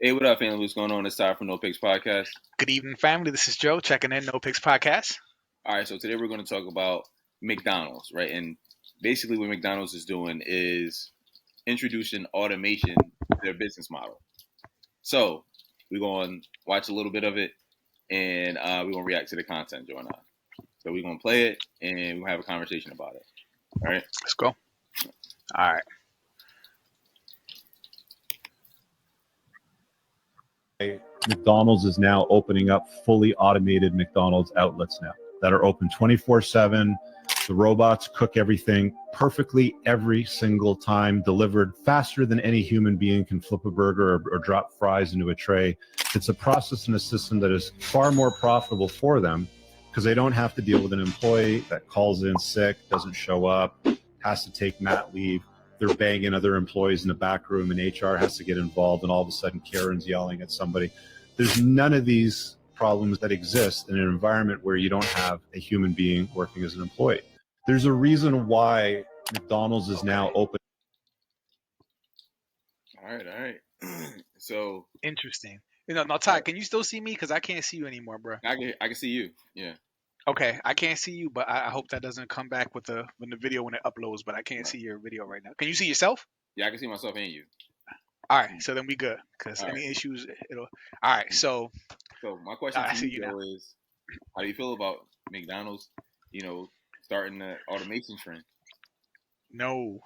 Hey, what up, family? What's going on? It's time for No Picks Podcast. Good evening, family. This is Joe checking in. No Picks Podcast. All right, so today we're going to talk about McDonald's, right? And basically, what McDonald's is doing is introducing automation to their business model. So we're going to watch a little bit of it, and we're going to react to the content, Joe and I. So we're going to play it, and we'll have a conversation about it. All right? Let's go. All right. McDonald's is now opening up fully automated McDonald's outlets now that are open 24/7. The robots cook everything perfectly every single time, delivered faster than any human being can flip a burger or drop fries into a tray. It's a process and a system that is far more profitable for them because they don't have to deal with an employee that calls in sick, doesn't show up, has to take mat leave. They're banging other employees in the back room and HR has to get involved, and all of a sudden Karen's yelling at somebody. There's none of these problems that exist in an environment where you don't have a human being working as an employee. There's a reason why McDonald's is now open. All right. So interesting. Now, Todd, can you still see me? Because I can't see you anymore, bro. I can see you. Yeah. Okay, I can't see you, but I hope that doesn't come back with the video when it uploads. But I can't see your video right now. Can you see yourself? Yeah, I can see myself and you. All right, so then we good. Because any issues, it'll. All right, so. So my question to you, Joe, is, how do you feel about McDonald's? Starting the automation trend. No.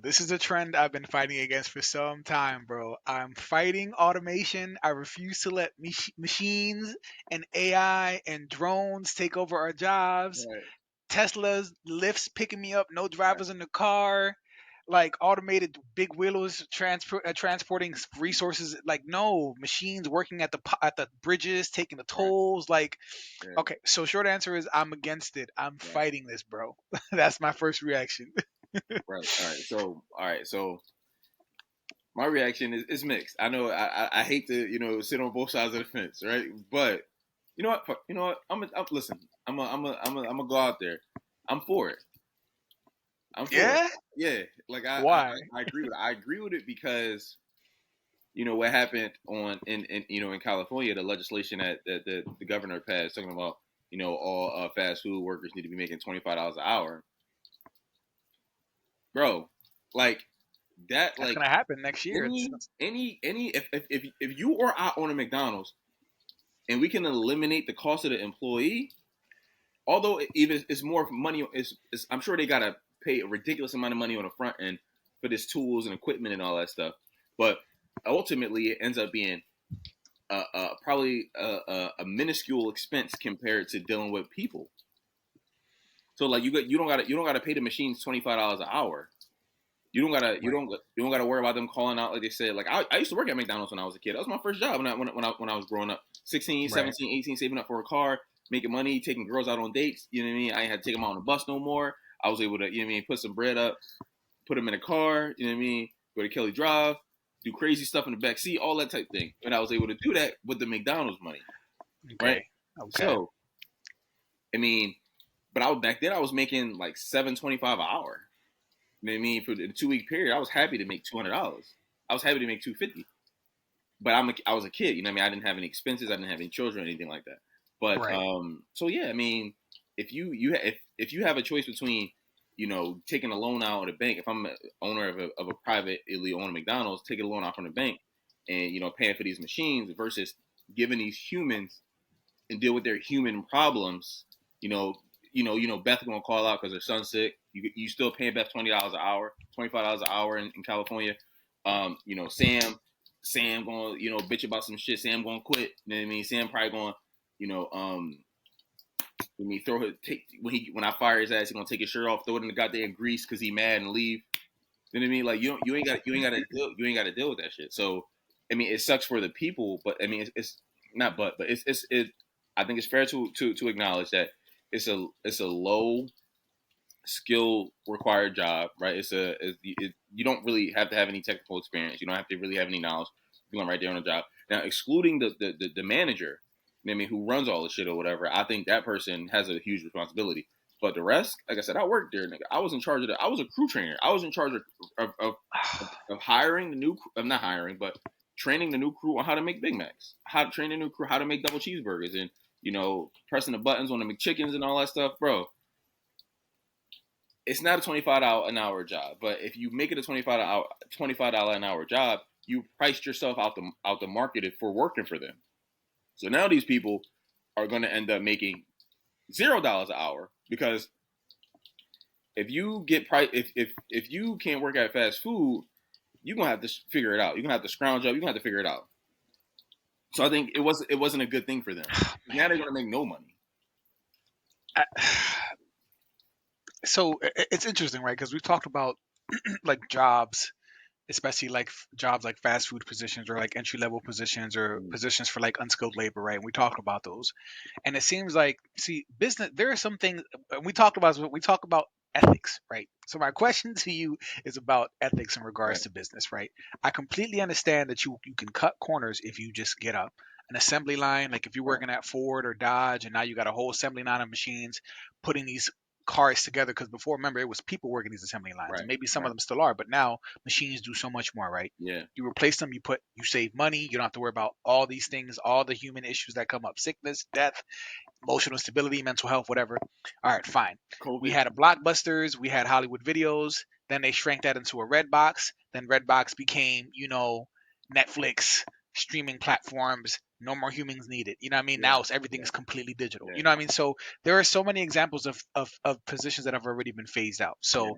This is a trend I've been fighting against for some time, bro. I'm fighting automation. I refuse to let machines and AI and drones take over our jobs. Right. Tesla's lifts picking me up, no drivers in the car, like automated big wheelers transporting resources. Like, no, machines working at the bridges, taking the tolls. Like, okay, so short answer is I'm against it. I'm fighting this, bro. That's my first reaction. Right. All right. So my reaction is mixed. I know I hate to sit on both sides of the fence, right? But you know what? Listen. I'm gonna go out there. I'm for it. It. Yeah. Like why? I agree with it. I agree with it because what happened in California, the legislation that the governor passed talking about all fast food workers need to be making $25 an hour. Bro, like that, that's gonna happen next year. If you or I own a McDonald's and we can eliminate the cost of the employee, although it's more money, I'm sure they gotta pay a ridiculous amount of money on the front end for this tools and equipment and all that stuff. But ultimately, it ends up being probably a minuscule expense compared to dealing with people. So like you don't gotta pay the machines $25 an hour. You don't gotta worry about them calling out like they said. Like I used to work at McDonald's when I was a kid. That was my first job when I was growing up. 16, 17, 18, saving up for a car, making money, taking girls out on dates. You know what I mean? I ain't had to take them out on the bus no more. I was able to, put some bread up, put them in a car, you know what I mean? Go to Kelly Drive, do crazy stuff in the back seat, all that type of thing. And I was able to do that with the McDonald's money. Okay. Right? Okay. So, but back then I was making like $7.25 an hour. You know what I mean? For the 2-week period, I was happy to make $200. I was happy to make $250. But I was a kid, you know what I mean? I didn't have any expenses, I didn't have any children or anything like that. But so yeah, I mean, if you have a choice between, taking a loan out of the bank, if I'm an owner of a privately owned McDonald's, taking a loan out from the bank and, paying for these machines versus giving these humans and deal with their human problems, Beth gonna call out because her son's sick. You still paying Beth $20 an hour, $25 an hour in California. Sam gonna bitch about some shit. Sam gonna quit. You know what I mean? Sam probably gonna when I fire his ass, he gonna take his shirt off, throw it in the goddamn grease because he mad and leave. You know what I mean? Like you ain't got to deal with that shit. So I mean, it sucks for the people, but I mean, it's not but it's I think it's fair to acknowledge that it's a low skill required job, right? You don't really have to have any technical experience. You don't have to really have any knowledge. You're going right there on the job. Now, excluding the manager, I mean, who runs all the shit or whatever, I think that person has a huge responsibility. But the rest, like I said, I worked there, nigga. I was in charge of I was a crew trainer. I was in charge of hiring the new. I'm not hiring, but training the new crew on how to make Big Macs, how to train the new crew how to make double cheeseburgers, and pressing the buttons on the McChickens and all that stuff, bro. It's not a $25 an hour job, but if you make it a $25 an hour job, you priced yourself out the market for working for them. So now these people are going to end up making $0 an hour, because if you get if you can't work at fast food, you're gonna have to figure it out. You're gonna have to scrounge up. You're gonna have to figure it out. So I think it wasn't a good thing for them. Now they're gonna make no money. So it's interesting, right? Because we've talked about like jobs, especially like jobs like fast food positions or like entry level positions or positions for like unskilled labor, right? And we talked about those, and it seems like, see, business. There are some things we talk about ethics, right? So my question to you is about ethics in regards to business, right? I completely understand that you can cut corners if you just get up an assembly line, like if you're working at Ford or Dodge, and now you got a whole assembly line of machines putting these cars together, because before, remember, it was people working these assembly lines. Right, Maybe some of them still are, but now machines do so much more, right? Yeah. You replace them, you save money, you don't have to worry about all these things, all the human issues that come up: sickness, death, emotional stability, mental health, whatever. All right, fine. COVID. We had a Blockbusters, we had Hollywood Videos, then they shrank that into a Redbox, then Redbox became, Netflix, streaming platforms, no more humans needed. You know what I mean? Yeah. Now everything's completely digital. Yeah. You know what I mean? So there are so many examples of positions that have already been phased out. So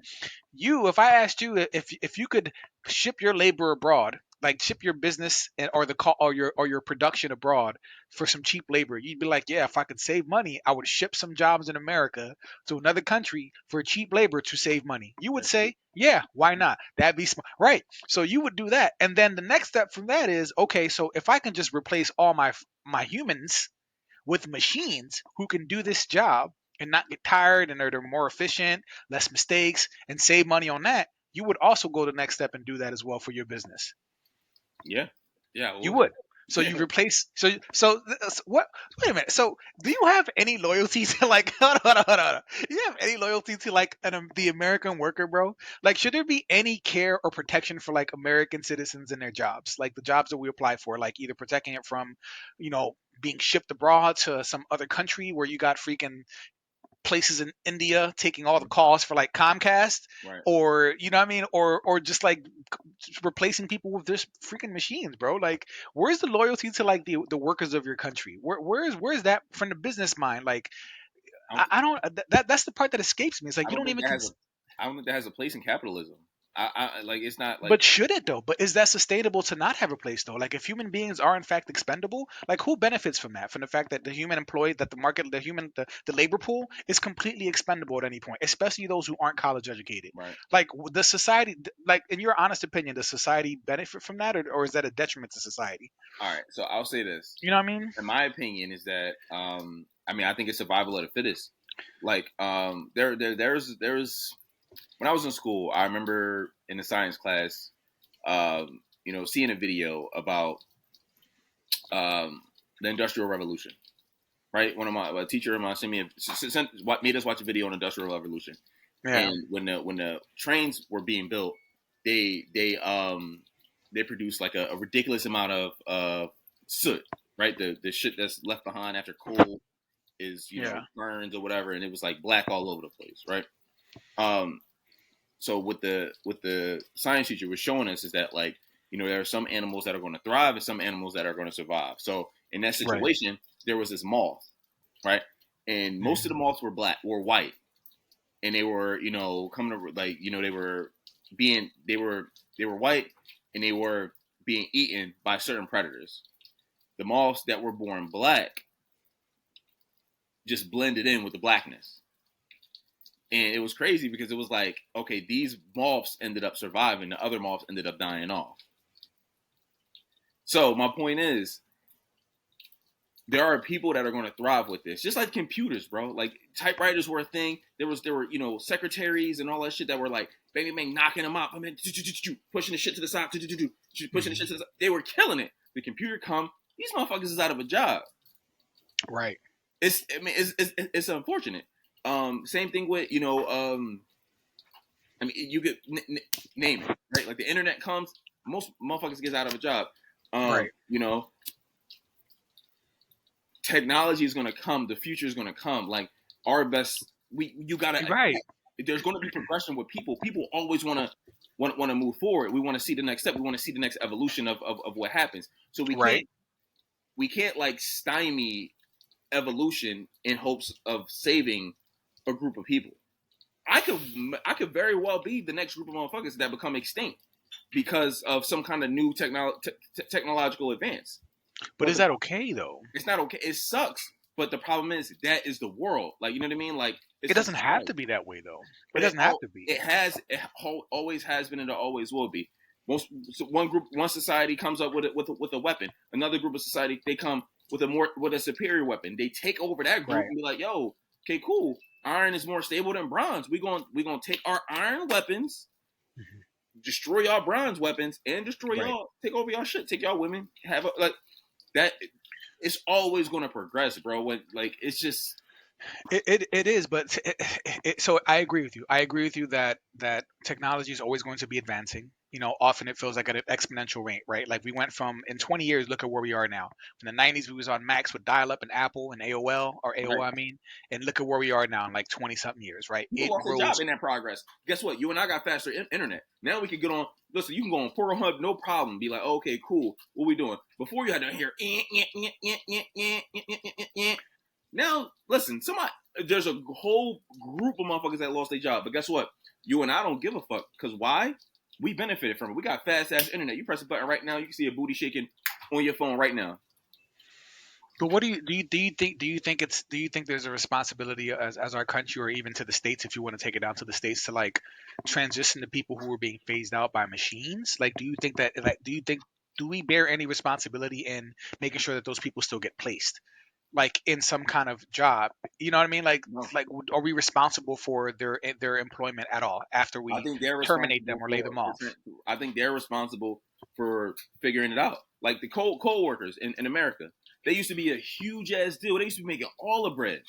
if I asked you if you could ship your labor abroad, like ship your business or your production abroad for some cheap labor, you'd be like, yeah, if I could save money, I would ship some jobs in America to another country for cheap labor to save money. You would say, yeah, why not? That'd be smart, right? So you would do that, and then the next step from that is, okay, so if I can just replace all my humans with machines who can do this job and not get tired, and they're more efficient, less mistakes, and save money on that, you would also go the next step and do that as well for your business. Yeah. You would. So you replace. What? Wait a minute. So do you have any loyalty to like? Hold on. Do you have any loyalty to like the American worker, bro? Like, should there be any care or protection for like American citizens in their jobs, like the jobs that we apply for, like either protecting it from, being shipped abroad to some other country where you got freaking places in India taking all the calls for like Comcast, Right. or you know what I mean, or just like replacing people with this freaking machines, bro. Like, where's the loyalty to like the workers of your country? Where's that from the business mind? Like, I don't. That's the part that escapes me. It's like you don't even. I don't think that has a place in capitalism. I like, it's not like. But should it though? But is that sustainable to not have a place though? Like, if human beings are in fact expendable, like who benefits from that? From the fact that the human employee, that the market, the labor pool is completely expendable at any point, especially those who aren't college educated. Right. Like the society, like in your honest opinion, does society benefit from that, or is that a detriment to society? All right, so I'll say this. You know what I mean? In my opinion, is that I think it's survival of the fittest. Like there's when I was in school, I remember in the science class, seeing a video about the Industrial Revolution. Right, a teacher of mine made us watch a video on Industrial Revolution. Yeah. And when the trains were being built, they produced like a ridiculous amount of soot. Right, the shit that's left behind after coal is burns or whatever, and it was like black all over the place. Right. So what the science teacher was showing us is that, like, there are some animals that are going to thrive and some animals that are going to survive. So in that situation, there was this moth, right? And most of the moths were white, and they were, coming to, like, they were white, and they were being eaten by certain predators. The moths that were born black just blended in with the blackness. And it was crazy because it was like, okay, these moths ended up surviving. The other moths ended up dying off. So my point is, there are people that are going to thrive with this. Just like computers, bro. Like, typewriters were a thing. There were secretaries and all that shit that were like, bang, knocking them out. I mean, pushing the shit to the side. Pushing the shit to the side. They were killing it. The computer come. These motherfuckers is out of a job. Right. It's unfortunate. Same thing with, you could name it, right? Like, the internet comes, most motherfuckers gets out of a job. Right. You know, technology is going to come. The future is going to come. Like our best, you got to. Right. There's going to be progression with people. People always want to move forward. We want to see the next step. We want to see the next evolution of what happens. So Right. we can't like stymie evolution in hopes of saving a group of people. I could very well be the next group of motherfuckers that become extinct because of some kind of new technological advance. But is that okay though? It's not okay. It sucks. But the problem is that is the world. Like, you know what I mean? Like, It it's doesn't just have life. to be that way though. It But doesn't have to be. always has been, and it always will be. One society comes up with a weapon. Another group of society, they come with a superior weapon. They take over that group Right. and be like, yo, okay, cool. Iron is more stable than bronze. We're gonna take our iron weapons, destroy y'all bronze weapons, and destroy Right. y'all, take over y'all shit, take y'all women, have like that. It's always gonna progress, bro. When like it's just It is, but so I agree with you. I agree with you that technology is always going to be advancing. You know, often it feels like at an exponential rate, right? Like we went from in 20 years, look at where we are now. In the 90s, we was on Max with dial-up and Apple and AOL or AOL, right. I mean, and look at where we are now in like 20 something years, right? People It lost their rose. job in that progress. Guess what? You and I got faster internet. Now we can get on. Listen, you can go on Pornhub, no problem. Be like, okay, cool. What we doing? Before you had to hear. Now, listen, there's a whole group of motherfuckers that lost their job. But guess what? You and I don't give a fuck. Because why? We benefited from it. We got fast ass internet. You press a button right now, you can see a booty shaking on your phone right now. But what do you think there's a responsibility as our country or even to the states, if you want to take it down to the states, to like transition the people who are being phased out by machines? Like, do we bear any responsibility in making sure that those people still get placed, like in some kind of job? You know what I mean? No. Are we responsible for their employment at all after I we think they're terminate them responsible or lay them off? I think they're responsible for figuring it out. Like the coal workers in America, they used to be a huge ass deal. They used to be making all the bread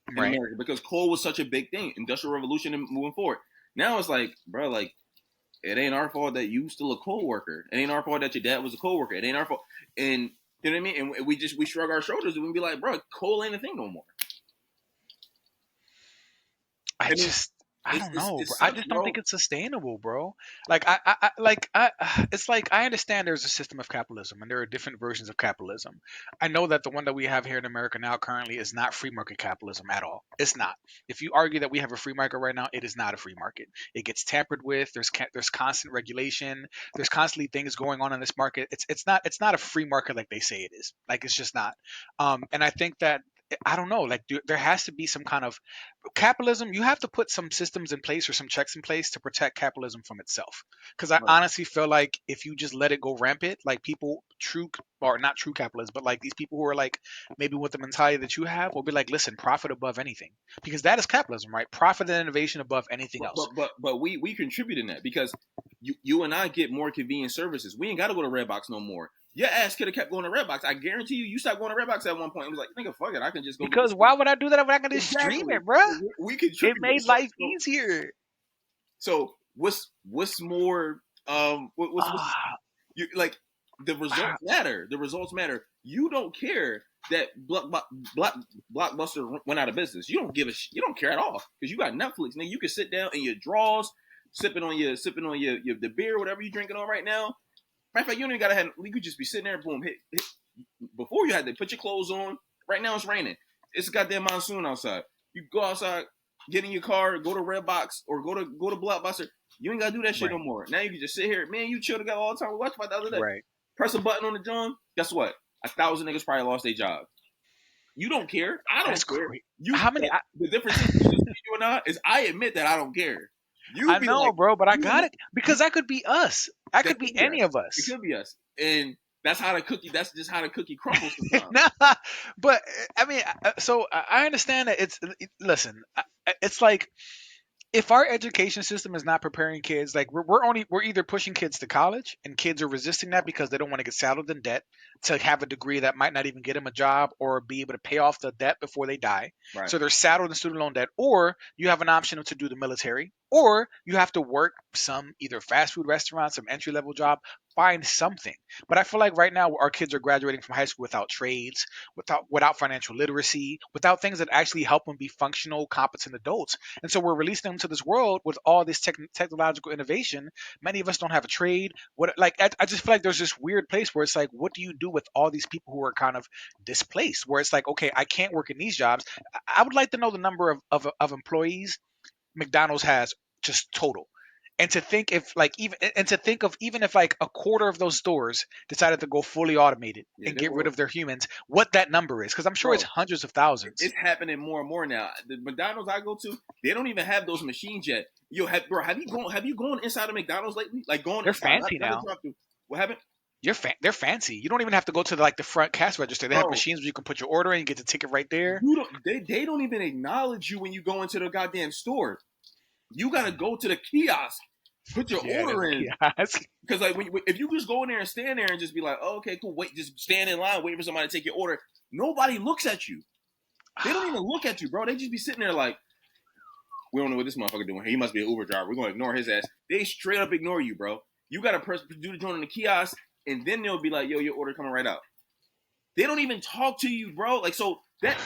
in Right. America because coal was such a big thing, industrial revolution and moving forward. Now it's like, bro, like it ain't our fault that you still a coal worker. It ain't our fault that your dad was a coal worker. It ain't our fault. And you know what I mean? And we shrug our shoulders and we be like, bro, coal ain't a thing no more. I I mean, just I don't know, it bro. I sucks, just don't bro. think it's sustainable, bro. Like it's like I understand there's a system of capitalism and there are different versions of capitalism. I know that the one that we have here in America now currently is not free market capitalism at all. It's not. If you argue that we have a free market right now, it is not a free market. It gets tampered with. There's constant regulation. There's constantly things going on in this market. It's not a free market like they say it is. Like it's just not. And I think that I don't know. Like there has to be some kind of capitalism. You have to put some systems in place or some checks in place to protect capitalism from itself, because I Right. honestly feel like if you just let it go rampant, like people true or not true capitalists, but like these people who are like maybe with the mentality that you have will be like, listen, profit above anything, because that is capitalism, right? Profit and innovation above anything else. But we contribute in that because you and I get more convenient services. We ain't got to go to Redbox no more. Your ass could have kept going to Redbox. I guarantee you stopped going to Redbox at one point. It was like, nigga, fuck it, I can just go get Because this. why would I do that if I can just stream Exactly. it, bruh? We It contribute. made life easier. So what's more what's Ah, you like the results matter. The results matter. You don't care that Blockbuster went out of business. You don't give a you don't care at all because you got Netflix. Now you can sit down in your drawers, sipping on your the beer, whatever you're drinking on right now. Matter of fact, you don't even gotta have. You could just be sitting there, boom, hit. Before you had to put your clothes on. Right now it's raining. It's a goddamn monsoon outside. You go outside, get in your car, go to Redbox or go to Blockbuster. You ain't gotta do that shit right, no more. Now you can just sit here, man. You chill together all the time. We watched about the other day. right. Press a button on the John. Guess what? 1,000 niggas probably lost their job. You don't care. I don't That's care. great. You. How many? The difference is between you and I is I admit that I don't care. You I be know, like, bro, but I you got it because that could be us. That that could could be be us. any of It us. could be us, and that's how the cookie. That's just how the cookie crumbles sometimes. Nah, but I mean, so I understand that listen, it's like if our education system is not preparing kids, like we're either pushing kids to college and kids are resisting that because they don't want to get saddled in debt, to have a degree that might not even get them a job or be able to pay off the debt before they die. Right. So they're saddled in student loan debt, or you have an option to do the military, or you have to work some either fast food restaurant, some entry level job, find something. But I feel like right now our kids are graduating from high school without trades, without financial literacy, without things that actually help them be functional, competent adults. And so we're releasing them to this world with all this technological innovation. Many of us don't have a trade. I just feel like there's this weird place where it's like, what do you do with all these people who are kind of displaced? Where it's like, okay, I can't work in these jobs. I would like to know the number of employees McDonald's has just total. And to think if like even if like a quarter of those stores decided to go fully automated and get rid of their humans, what that number is, because I'm sure it's hundreds of thousands. It's happening more and more now. The McDonald's I go to, they don't even have those machines yet. Yo, have you gone inside of McDonald's lately? Like going? They're fancy now. What happened? They're fancy. You don't even have to go to the front cash register. They have machines where you can put your order in, you get the ticket right there. They don't even acknowledge you when you go into the goddamn store. You gotta go to the kiosk, put your order in. Because like if you just go in there and stand there and just be like, oh, okay, cool, wait, just stand in line waiting for somebody to take your order. Nobody looks at you. They don't even look at you, bro. They just be sitting there like, we don't know what this motherfucker doing here. He must be an Uber driver. We're gonna ignore his ass. They straight up ignore you, bro. You gotta do the joint in the kiosk, and then they'll be like, yo, your order coming right out. They don't even talk to you, bro. Like, so that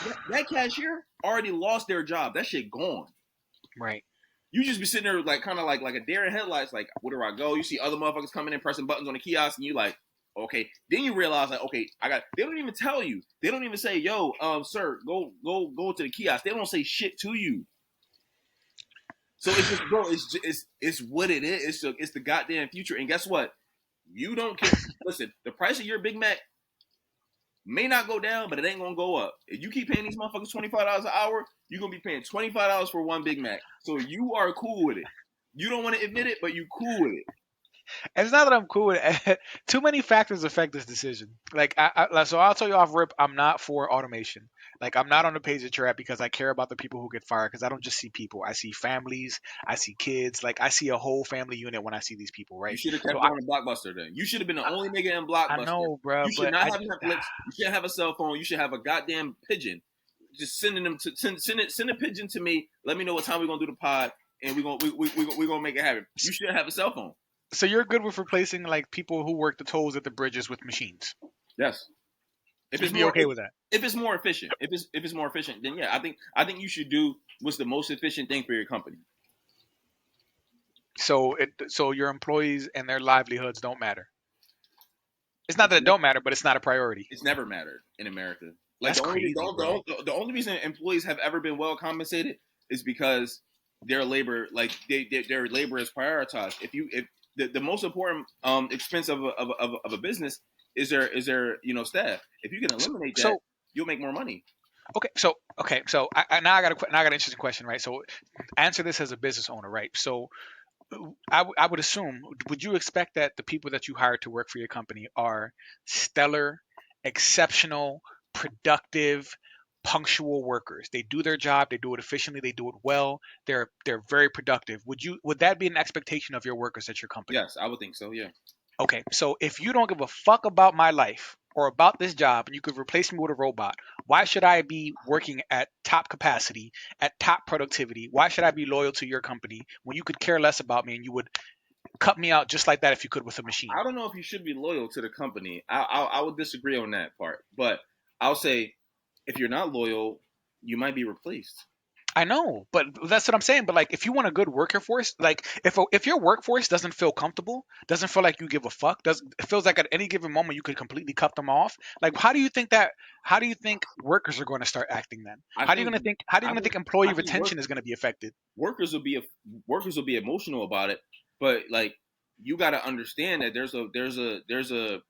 cashier already lost their job. That shit gone. Right. You just be sitting there like kind of like a deer in headlights, like, where do I go? You see other motherfuckers coming in, pressing buttons on the kiosk, and you like, okay. Then you realize like, okay, they don't even tell you. They don't even say, yo, sir, go to the kiosk. They don't say shit to you. So it's just, bro, it's what it is. It's the goddamn future. And guess what? You don't care. Listen, the price of your Big Mac may not go down, but it ain't gonna go up. If you keep paying these motherfuckers $25 an hour, you're gonna be paying $25 for one Big Mac. So you are cool with it. You don't want to admit it, but you cool with it. And it's not that I'm cool with it. Too many factors affect this decision. Like, so I'll tell you off rip, I'm not for automation. Like, I'm not on the page that you're at because I care about the people who get fired. Because I don't just see people. I see families. I see kids. Like, I see a whole family unit when I see these people. Right. You should have kept going to Blockbuster then. You should have been the only nigga in Blockbuster. I know, bro. You should not have Netflix. You shouldn't have a cell phone. You should have a goddamn pigeon. Just sending them to send a pigeon to me. Let me know what time we're gonna do the pod, and we're gonna make it happen. You should have a cell phone. So you're good with replacing like people who work the tolls at the bridges with machines? Yes. If it's okay with that. If it's more efficient, if it's more efficient, then yeah, I think you should do what's the most efficient thing for your company. So your employees and their livelihoods don't matter. It's not that it don't matter, but it's not a priority. It's never mattered in America. Like, that's crazy, the only reason employees have ever been well compensated is because their labor, like their labor is prioritized. If the most important expense of a business is their staff. If you can eliminate that, you'll make more money. So now I got an interesting question, right? So answer this as a business owner, right? So I would assume, would you expect that the people that you hire to work for your company are stellar, exceptional, productive, punctual workers? They do their job, they do it efficiently, they do it well, they're very productive. Would that be an expectation of your workers at your company? Yes, I would think so, yeah. Okay, so if you don't give a fuck about my life or about this job and you could replace me with a robot, why should I be working at top capacity, at top productivity? Why should I be loyal to your company when you could care less about me and you would cut me out just like that if you could with a machine? I don't know if you should be loyal to the company. I would disagree on that part, but I'll say if you're not loyal, you might be replaced. I know, but that's what I'm saying. But like, if you want a good worker force, like if your workforce doesn't feel comfortable, doesn't feel like you give a fuck, it feels like at any given moment you could completely cut them off. Like, how do you think workers are going to start acting then? How do you think employee retention is going to be affected? Workers will be emotional about it, but like, you got to understand that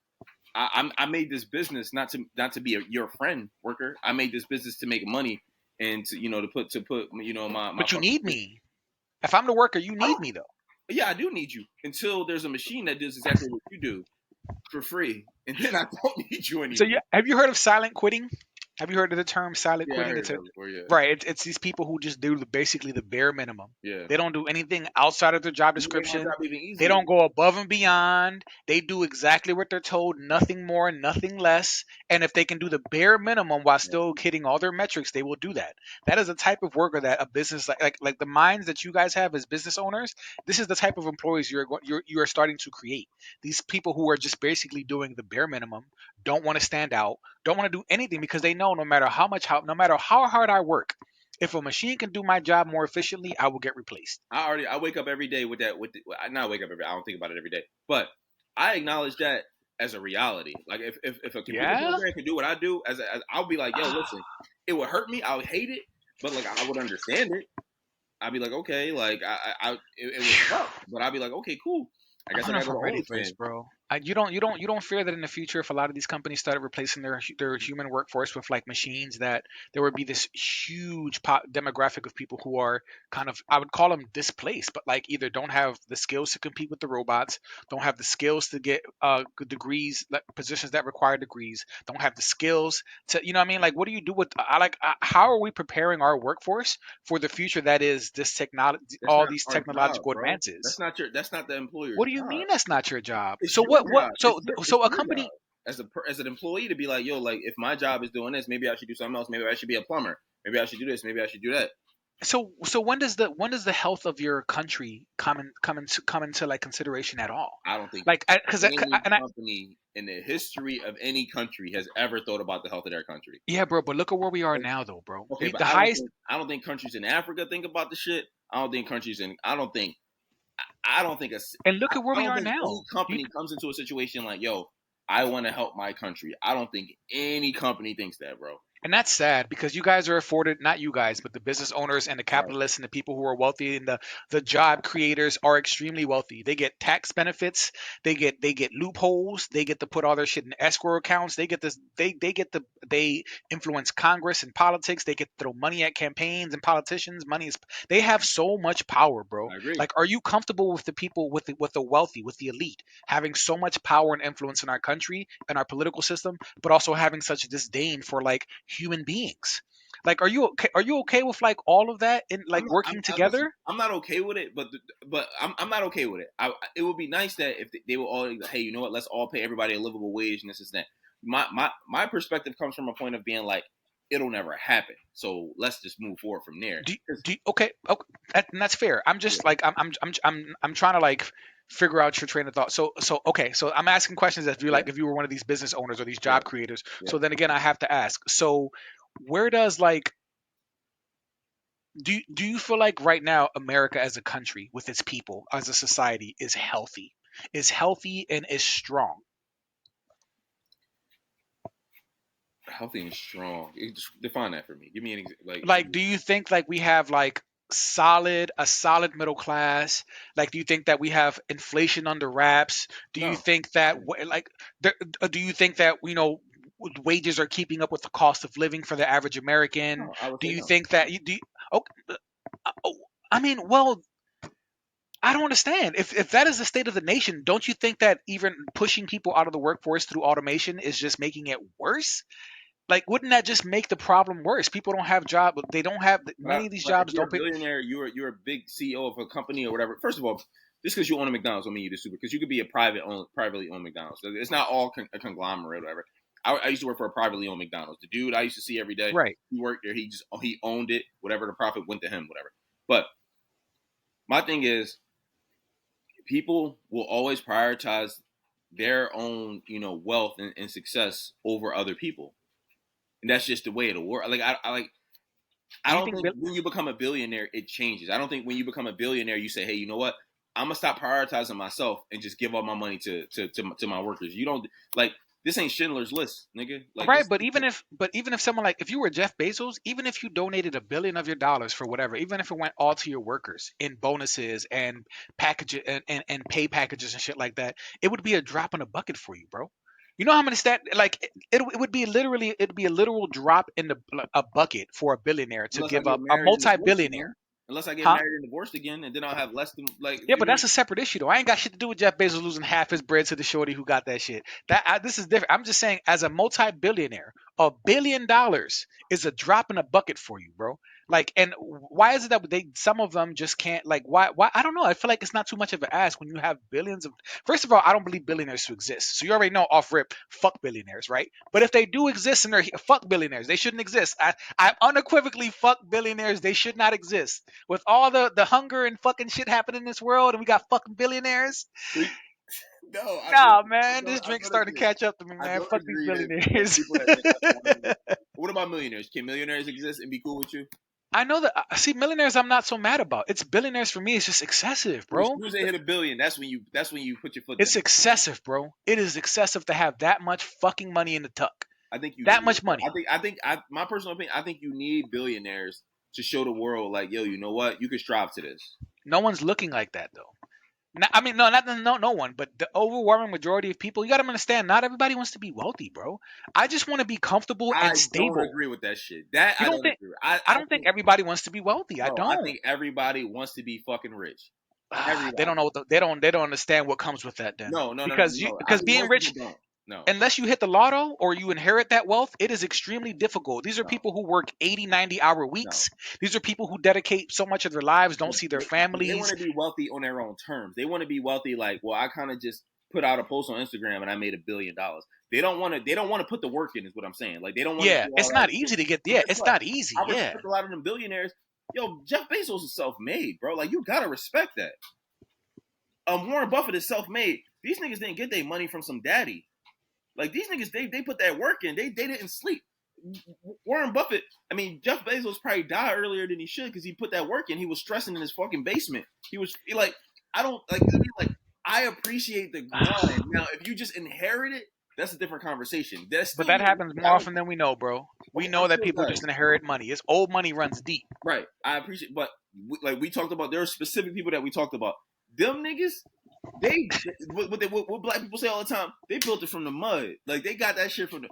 I made this business not to be your friend worker. I made this business to make money. And to put my. But you need me. If I'm the worker, you need me though. Yeah, I do need you until there's a machine that does exactly what you do for free, and then I don't need you anymore. So have you heard of silent quitting? Have you heard of the term silent Yeah, I quitting? heard that before. Yeah, Right. It's these people who just do basically the bare minimum. yeah. They don't do anything outside of their job You make my description. job even They easier. don't go above and beyond. They do exactly what they're told, nothing more, nothing less. And if they can do the bare minimum while Yeah. still hitting all their metrics, they will do that. That is the type of worker that a business like the minds that you guys have as business owners. This is the type of employees you are starting to create. These people who are just basically doing the bare minimum, don't want to stand out, don't want to do anything because they know no matter how hard I work, if a machine can do my job more efficiently, I will get replaced. I wake up every day with that. I not wake up every. I don't think about it every day, but I acknowledge that as a reality. Like if a computer Yeah. program can do what I do, as I'll be like, yo, listen, it would hurt me. I would hate it, but like I would understand it. I'd be like, okay, like it would suck, but I'd be like, okay, cool. I I guess don't I know gotta if go I'm to ready for this, OnlyFans. bro. You don't fear that in the future, if a lot of these companies started replacing their human workforce with like machines, that there would be this huge demographic of people who are kind of, I would call them displaced, but like either don't have the skills to compete with the robots, don't have the skills to get good degrees, positions that require degrees, don't have the skills to, you know what I mean? Like, what do you do with? How are we preparing our workforce for the future that is this technology, That's all not these our job, technological bro. advances? That's not the employer's What do you job. mean that's not your job? It's So your what job. It's so a your job company, as an employee to be like, yo, like if my job is doing this, maybe I should do something else. Maybe I should be a plumber. Maybe I should do this. Maybe I should do that. so when does the health of your country come into like consideration at all? I don't think Like, because any and I company in the history of any country has ever thought about the health of their country. yeah, bro, but look at where we are now though, bro. Okay, We but the highest. I don't think countries in Africa think about the shit. I don't think And look at where I we don't are think any now. You company comes into a situation like, yo, I want to help my country. I don't think any company thinks that, bro. And that's sad because you guys are afforded, not you guys, but the business owners and the Right. capitalists and the people who are wealthy and the job creators are extremely wealthy. They get tax benefits, they get loopholes, they get to put all their shit in escrow accounts, they influence Congress and politics, they get to throw money at campaigns and politicians. They have so much power, bro. I agree. Like, are you comfortable with the people with the wealthy, with the elite, having so much power and influence in our country and our political system, but also having such disdain for like human beings? Like, are you okay with like all of that in like working Listen, together? I'm not okay with it, but I'm not okay with it. It would be nice that if they were all, hey, you know what? Let's all pay everybody a livable wage and this is that. My perspective comes from a point of being like, it'll never happen. So let's just move forward from there. Okay, and that's fair. I'm just Yeah, like I'm trying to like figure out your train of thought. So okay, so I'm asking questions as if you yeah, like if you were one of these business owners or these right, job creators. yeah. So then again, I have to ask. So where does like do you feel like right now America as a country with its people as a society is healthy and is strong? Healthy and strong. Just define that for me. Give me an like. Like, do you think like we have like a solid middle class? Like, do you think that we have inflation under wraps? Do you No, think that like there, do you think that wages are keeping up with the cost of living for the average American? no, I would Do say you no. think that you do? Oh, oh, I mean, well, I don't understand. If that is the state of the nation, don't you think that even pushing people out of the workforce through automation is just making it worse? Like, wouldn't that just make the problem worse? People don't have jobs. They don't have many of these But if jobs. you're Don't a pay. billionaire, you're a big CEO of a company or whatever. First of all, just because you own a McDonald's don't mean you're super. Because you could be a privately owned McDonald's. So it's not all a conglomerate or whatever. I used to work for a privately owned McDonald's. The dude I used to see every day, Right. he worked there. He owned it. Whatever the profit went to him. Whatever. But my thing is, people will always prioritize their own, wealth and success over other people, and that's just the way it'll work. Like I Do you don't think think when you become a billionaire, it changes. I don't think when you become a billionaire, you say, hey, you know what? I'm gonna stop prioritizing myself and just give all my money to my workers. You don't like this ain't Schindler's List, nigga. Like right? this. But even if someone like if you were Jeff Bezos, even if you donated $1 billion of your dollars for whatever, even if it went all to your workers in bonuses and packages and pay packages and shit like that, it would be a drop in a bucket for you, bro. You know how many like it would be literally it'd be a literal drop in a bucket for a billionaire to Unless I give get up a married and divorced multi-billionaire, again. Unless I get huh? married and divorced again, and then I'll have less than like Yeah, but that's a separate issue, though. I ain't got shit to do with Jeff Bezos losing half his bread to the shorty who got that shit. This is different. I'm just saying, as a multi-billionaire, $1 billion is a drop in a bucket for you, bro. Like, and why is it that some of them just can't, like, why, I don't know. I feel like it's not too much of an ask when you have billions of, first of all, I don't believe billionaires to exist. So you already know off rip, fuck billionaires, right? But if they do exist and they're, fuck billionaires, they shouldn't exist. I unequivocally fuck billionaires. They should not exist. With all the hunger and fucking shit happening in this world and we got fucking billionaires. No, Nah, man, this I drink's don't starting to agree. catch up to me, I man. don't Fuck these agree that billionaires. people that make less than 100. What about millionaires? Can millionaires exist and be cool with you? I know that. See, millionaires, I'm not so mad about. It's billionaires for me. It's just excessive, As bro. soon as they hit $1 billion, that's when you put your foot It's down. excessive, bro. It is excessive to have that much fucking money in the tuck. I think you That need much it, bro. money. My personal opinion, I think you need billionaires to show the world, like, yo, you know what? You can strive to this. No one's looking like that though. I mean, no one, but the overwhelming majority of people. You got to understand. Not everybody wants to be wealthy, bro. I just want to be comfortable I and don't stable. agree with that shit. That You I don't don't think? agree with. I don't think everybody wants to be wealthy. I Bro, I don't. think everybody wants to be fucking rich. They don't Everybody. know what they don't understand what comes with that then. No. I Because think being most people rich, don't. No, unless you hit the lotto or you inherit that wealth, it is extremely difficult. These are no, people who work 80, 90-hour no. weeks. These are people who dedicate so much of their lives, don't see their They want families. to be wealthy on their own terms. They want to be wealthy like, well, I kind of just put out a post on Instagram and I made $1 billion. They don't want to. They don't want to put the work in. Is what I'm saying. Like they don't want to Yeah, do all it's that not shit. easy to get. But Yeah, guess it's what? not easy. I Yeah. respect a lot of them billionaires. Yo, Jeff Bezos is self-made, bro. Like you gotta respect that. Warren Buffett is self-made. These niggas didn't get their money from some daddy. Like these niggas, they put that work in. They didn't sleep. Warren Buffett, I mean, Jeff Bezos probably died earlier than he should because he put that work in. He was stressing in his fucking basement. He was like, I don't like. I mean, like, I appreciate the grind. Now, if you just inherit it, that's a different conversation. That's But still that happens more often than we know, bro. We okay, I'm know that sure it people does. just inherit money. It's old money runs deep. Right. I appreciate, but like we talked about, there are specific people that we talked about. Them niggas, what black people say all the time, they built it from the mud. Like they got that shit from the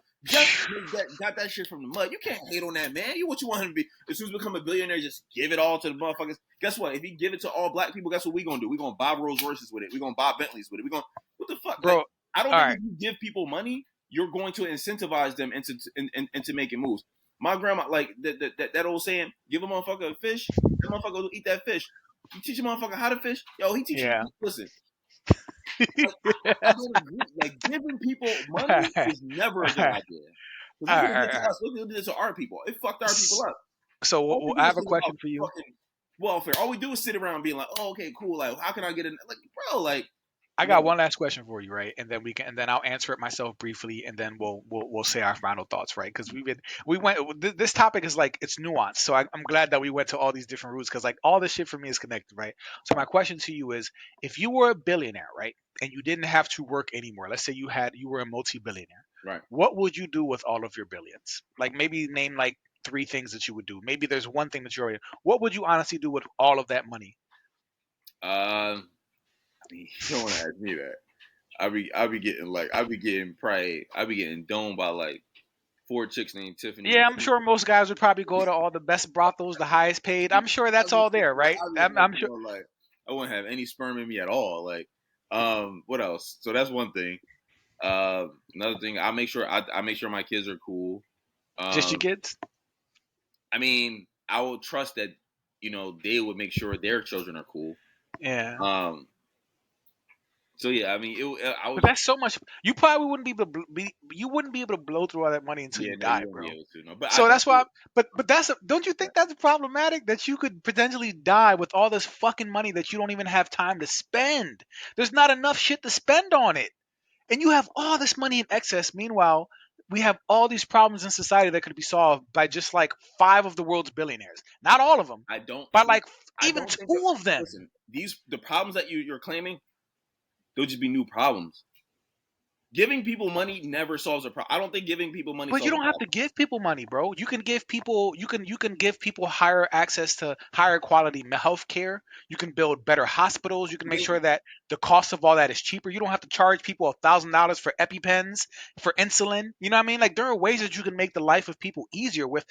got that shit from the mud. You can't hate on that, man. You what you want him to be. As soon as you become a billionaire, just give it all to the motherfuckers. Guess what? If you give it to all black people, guess what we gonna do? We gonna buy Rolls Royces with it. We gonna buy Bentleys with it. We gonna what the fuck, Bro. like, I don't All think right. if you give people money, you're going to incentivize them into making moves. My grandma, like that old saying, give a motherfucker a fish, that motherfucker will eat that fish. You teach a motherfucker how to fish, yo, he teach you. Yeah. Listen, like, I don't agree. Like giving people money is never a good idea. Because look what it did to All right. us. Look what it did to our people. It fucked our people up. All So we do I is have a think about question for you. fucking welfare. All we do is sit around being like, oh, okay, cool. Like, how can I get in? Like, bro, like, I got no. one last question for you, right? And then I'll answer it myself briefly, and then we'll say our final thoughts, right? Because this topic is like it's nuanced, so I'm glad that we went to all these different routes because like all this shit for me is connected, right? So my question to you is, if you were a billionaire, right, and you didn't have to work anymore, let's say you were a multi-billionaire, Right. what would you do with all of your billions? Like maybe name like 3 things that you would do. Maybe there's one thing that you already. What would you honestly do with all of that money? I mean, you don't want to ask me that. I be getting domed by like 4 chicks named Tiffany. Yeah, I'm sure most guys would probably go to all the best brothels, the highest paid. I'm sure that's all there, right? I'm sure. Like I wouldn't have any sperm in me at all. Like, what else? So that's one thing. Another thing, I make sure my kids are cool. Just your kids? I mean, I will trust that they would make sure their children are cool. Yeah. So yeah, I mean, But that's so much. You probably wouldn't be able to you wouldn't be able to blow through all that money until you die, bro. But so that's why. But don't you think that's problematic that you could potentially die with all this fucking money that you don't even have time to spend? There's not enough shit to spend on it, and you have all this money in excess. Meanwhile, we have all these problems in society that could be solved by just like 5 of the world's billionaires. Not all of them. I don't. But like I even don't 2 of them. Listen, the problems that you're claiming, they'll just be new problems. Giving people money never solves a problem. I don't think giving people money. But you don't have to give people money, bro. You can give people higher access to higher quality health care. You can build better hospitals. You can make sure that the cost of all that is cheaper. You don't have to charge people $1,000 for EpiPens, for insulin. You know what I mean? Like there are ways that you can make the life of people easier with.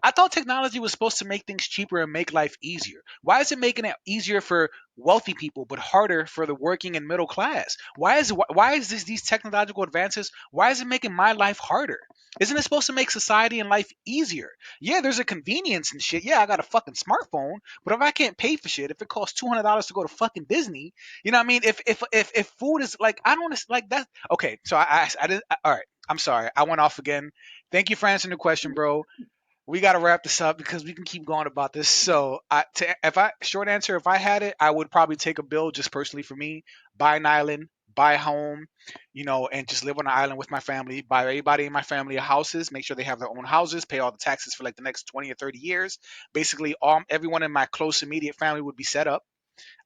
I thought technology was supposed to make things cheaper and make life easier. Why is it making it easier for wealthy people but harder for the working and middle class? Why is these technological advances? Why is it making my life harder? Isn't it supposed to make society and life easier? Yeah, there's a convenience and shit. Yeah, I got a fucking smartphone, but if I can't pay for shit, if it costs $200 to go to fucking Disney, you know what I mean? If food is like, I don't want to like that. Okay, so I did. All right, I'm sorry, I went off again. Thank you for answering the question, bro. We got to wrap this up because we can keep going about this. So, if I short answer, if I had it, I would probably take a bill just personally for me, buy an island, buy a home, and just live on an island with my family. Buy everybody in my family houses, make sure they have their own houses, pay all the taxes for like the next 20 or 30 years. Basically, all everyone in my close immediate family would be set up.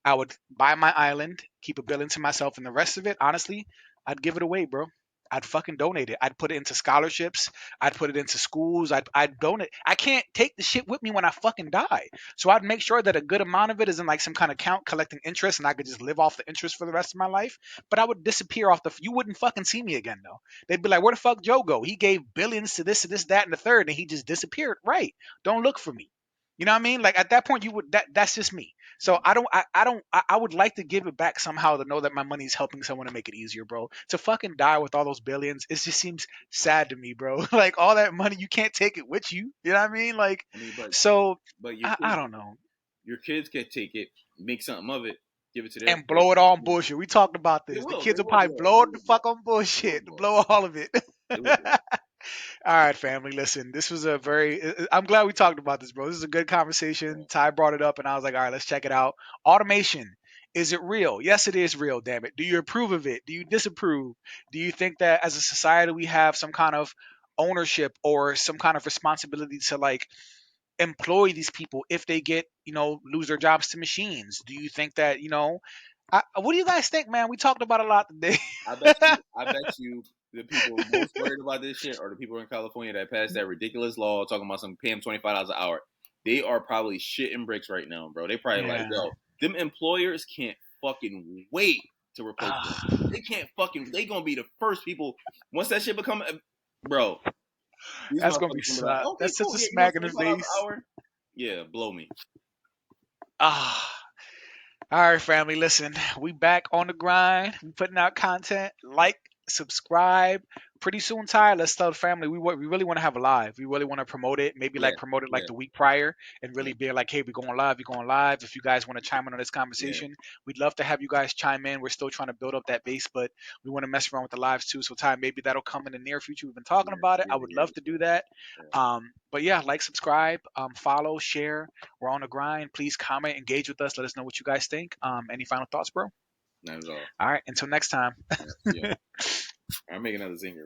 I would buy my island, keep a billion to myself, and the rest of it, honestly, I'd give it away, bro. I'd fucking donate it. I'd put it into scholarships. I'd put it into schools. I'd donate. I can't take the shit with me when I fucking die. So I'd make sure that a good amount of it is in like some kind of account collecting interest and I could just live off the interest for the rest of my life. But I would disappear off you wouldn't fucking see me again though. They'd be like, where the fuck Joe go? He gave billions to this, that, and the third, and he just disappeared. Right. Don't look for me. You know what I mean? Like at that point, you would that's just me. So I would like to give it back somehow to know that my money is helping someone to make it easier, bro. To fucking die with all those billions, it just seems sad to me, bro. Like all that money, you can't take it with you. You know what I mean? Like, I mean, but so but I don't know. your kids can take it, make something of it, give it to their And kids. blow it all on bullshit. We talked about They this. The will. kids They will will probably blow it. blow They it the will blow fuck on it. They will bullshit, blow it. blow all of it. They will blow it. All right, family. Listen, this was a very. I'm glad we talked about this, bro. This is a good conversation. Ty brought it up, and I was like, all right, let's check it out. Automation. Is it real? Yes, it is real. Damn it. Do you approve of it? Do you disapprove? Do you think that as a society we have some kind of ownership or some kind of responsibility to like employ these people if they get lose their jobs to machines? Do you think that what do you guys think, man? We talked about a lot today. I bet you. I bet you. The people most worried about this shit are the people in California that passed that ridiculous law talking about some pay them $25 an hour. They are probably shitting bricks right now, bro. They probably like, Yeah. yo, them employers can't fucking wait to replace them. They can't fucking. They gonna be the first people once that shit become, bro. These That's gonna be motherfuckers gonna be like, okay, that's such cool, a yeah, you want smack in the $25 an face. hour? Yeah, blow me. Ah. All right, family. Listen, we back on the grind. We putting out content. Like, subscribe. Pretty soon, Ty. Let's tell the family we really want to have a live. We really want to promote it. Maybe Yeah, like promote it like yeah, the week prior, and yeah, really be like, hey, we're going live. We're going live. If you guys want to chime in on this yeah, conversation, we'd love to have you guys chime in. We're still trying to build up that base, but we want to mess around with the lives too. So, Ty, maybe that'll come in the near future. We've been talking yeah, about it. I yeah, would yeah, love to do that. yeah. But yeah, like, subscribe, follow, share. We're on the grind. Please comment, engage with us. Let us know what you guys think. Any final thoughts, bro? Not at all. All right. Until next time. Yeah, yeah. I'm making another zinger.